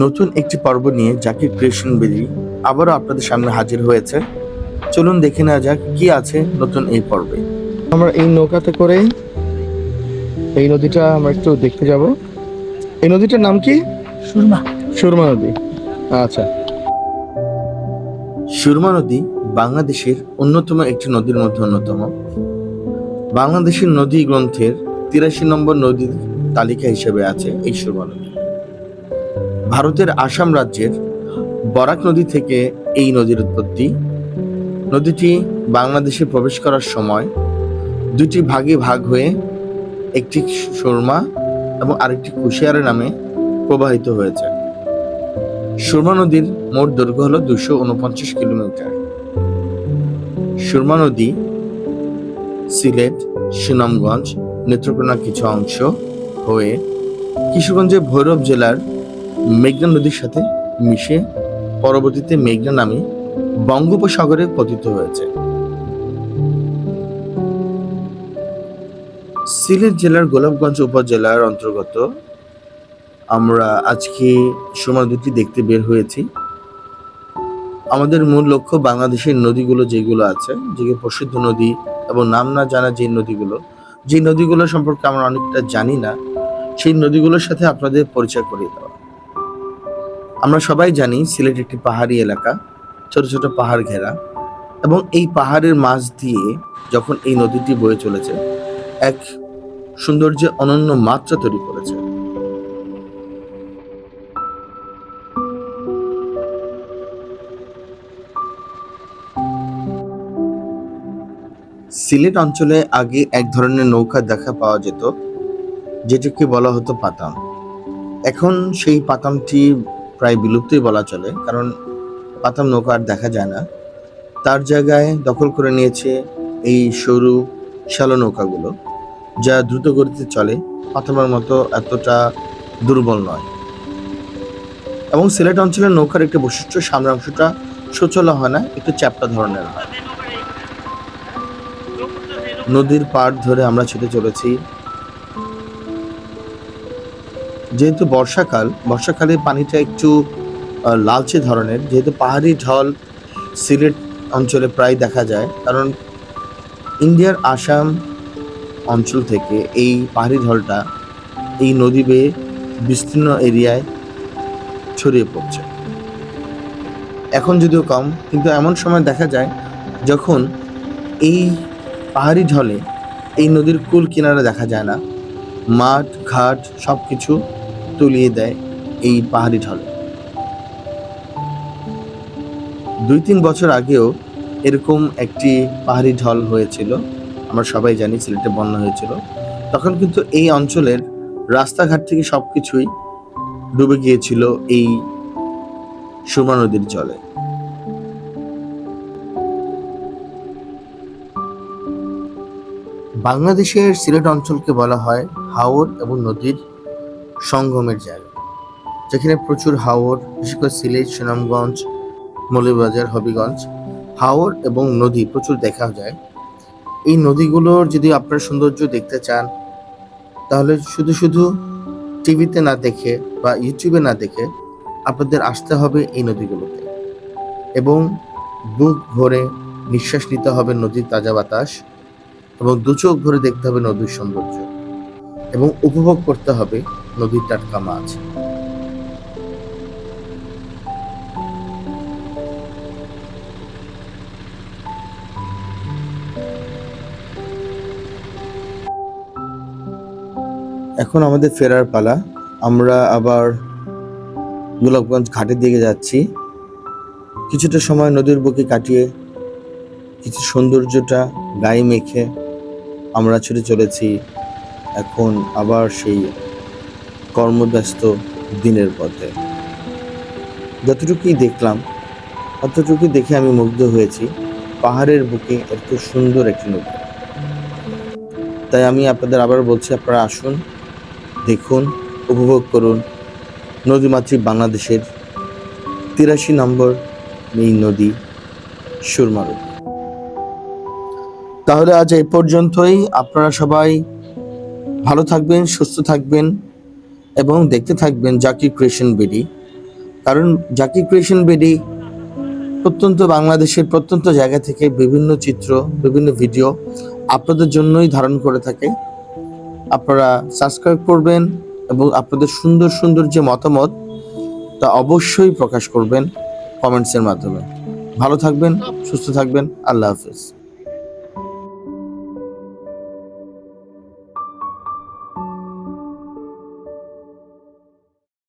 নতুন একটি পর্ব নিয়ে জাকির ক্রিয়েশন বেরি আবারও আপনাদের সামনে হাজির হয়েছে। চলুন দেখে নেওয়া যাক কি আছে নতুন এই পর্বে। আমরা এই নৌকাতে করে এই নদীটা আমরা একটু দেখতে যাব। এই নদীটার নাম কি? সুরমা। সুরমা নদী। আচ্ছা, সুরমা নদী বাংলাদেশের অন্যতম একটি নদীর মধ্যে অন্যতম। বাংলাদেশের নদী গ্রন্থের ৮৩ নম্বর নদীর তালিকা হিসেবে আছে এই সুরমা নদী। ভারতের আসাম রাজ্যের বরাক নদী থেকে এই নদীর উৎপত্তি। নদীটি বাংলাদেশে প্রবেশ করার সময় দুটি ভাগে ভাগ হয়ে একটি সুরমা এবং আরেকটি কুশিয়ারা নামে প্রবাহিত হয়েছে। সুরমা নদীর মোট দৈর্ঘ্য হল ২৪৯ কিলোমিটার। সুরমা নদী সিলেট, সুনামগঞ্জ, নেত্রকোনার কিছু অংশ হয়ে কিশোরগঞ্জের ভৈরব জেলার মেঘনা নদীর সাথে মিশে পরবর্তীতে মেঘনা নামে বঙ্গোপসাগরে পতিত হয়েছে। সিলেট জেলার গোলাপগঞ্জ উপজেলার অন্তর্গত আমরা আজকে সুরমা নদীটি দেখতে বের হয়েছি। আমাদের মূল লক্ষ্য বাংলাদেশের নদীগুলো যেগুলো আছে, যেগুলো প্রসিদ্ধ নদী এবং নাম না জানা যে নদীগুলো সম্পর্কে আমরা অনেকটা জানি না, সেই নদীগুলোর সাথে আপনাদের পরিচয় করিয়ে দেওয়া। আমরা সবাই জানি সিলেট একটি পাহাড়ি এলাকা, ছোট ছোট পাহাড় ঘেরা, এবং এই পাহাড়ের মাঝ দিয়ে যখন এই নদীটি বয়ে চলেছে এক সৌন্দর্যে অনন্য মাত্রা তৈরি করেছে। সিলেট অঞ্চলে আগে এক ধরনের নৌকা দেখা পাওয়া যেত, যেটিকে বলা হতো পাতাম। এখন সেই পাতামটি প্রায় বিলুপ্তই বলা চলে, কারণ পাতাম নৌকা আর দেখা যায় না। তার জায়গায় দখল করে নিয়েছে এই সরু শ্যালো নৌকাগুলো, যা দ্রুত গতিতে চলে, পাতামের মতো এতটা দুর্বল নয়। এবং সিলেট অঞ্চলের নৌকার একটি বৈশিষ্ট্য, সামনের অংশটা সোচলা হয় না, একটু চ্যাপ্টা ধরনের হয়। নদীর পাড় ধরে আমরা ছুটে চলেছি। যেহেতু বর্ষাকালে পানিটা একটু লালচে ধরনের, যেহেতু পাহাড়ি ঢল সিলেট অঞ্চলে প্রায় দেখা যায়, কারণ ইন্ডিয়ার আসাম অঞ্চল থেকে এই পাহাড়ি ঢলটা এই নদী বেয়ে বিস্তীর্ণ এরিয়ায় ছড়িয়ে পড়ছে। এখন যদিও কম, কিন্তু এমন সময় দেখা যায় যখন এই পাহাড়ি ঢলে এই নদীর কুল কিনারা দেখা যায় না, মাঠ ঘাট সবকিছু তলিয়ে দেয় এই পাহাড়ি ঢলে। ২-৩ বছর আগেও এরকম একটি পাহাড়ি ঢল হয়েছিল, আমরা সবাই জানি সিলেটে বন্যা হয়েছিল। তখন কিন্তু এই অঞ্চলের রাস্তাঘাট থেকে সবকিছুই ডুবে গিয়েছিল এই সুরমা নদীর জলে। বাংলাদেশের সিলেট অঞ্চলকে বলা হয় হাওর এবং নদীর সঙ্গমের জায়গা, যেখানে প্রচুর হাওর, বিশেষ করে সিলেট, সুনামগঞ্জ, মৌলভীবাজার, হবিগঞ্জ, হাওর এবং নদী প্রচুর দেখা যায়। এই নদীগুলোর যদি আপনারা সৌন্দর্য দেখতে চান, তাহলে শুধু টিভিতে না দেখে বা ইউটিউবে না দেখে আপনাদের আসতে হবে এই নদীগুলোতে, এবং বুক ভরে নিঃশ্বাস নিতে হবে নদীর তাজা বাতাস, এবং দু চোখ ভরে দেখতে হবে নদীর সৌন্দর্য, এবং উপভোগ করতে হবে নদীর টাটকা মাছ। এখন আমাদের ফেরার পালা। আমরা আবার গোলাপগঞ্জ ঘাটের দিকে যাচ্ছি। কিছুটা সময় নদীর বুকে কাটিয়ে কিছু সৌন্দর্যটা গায়ে মেখে আমরা ছুটে চলেছি এখন আবার সেই কর্মব্যস্ত দিনের পথে। যতটুকুই দেখলাম ততটুকুই দেখে আমি মুগ্ধ হয়েছি। পাহাড়ের বুকে এত সুন্দর একটি নদী। তাই আমি আপনাদের আবার বলছি, আপনারা আসুন, দেখুন, উপভোগ করুন নদীমাতৃক বাংলাদেশের ৮৩ নম্বর এই নদী সুরমা নদী। তাহলে আজ এই পর্যন্তই। আপনারা সবাই ভালো থাকবেন, সুস্থ থাকবেন এবং দেখতে থাকবেন জাকির ক্রিয়েশন বেরি। কারণ জাকির ক্রিয়েশন বিডি প্রত্যন্ত বাংলাদেশের প্রত্যন্ত জায়গা থেকে বিভিন্ন চিত্র, বিভিন্ন ভিডিও আপনাদের জন্যই ধারণ করে থাকে। আপনারা সাবস্ক্রাইব করবেন এবং আপনাদের সুন্দর সুন্দর যে মতামত তা অবশ্যই প্রকাশ করবেন কমেন্টসের মাধ্যমে। ভালো থাকবেন, সুস্থ থাকবেন। আল্লাহ হাফেজ।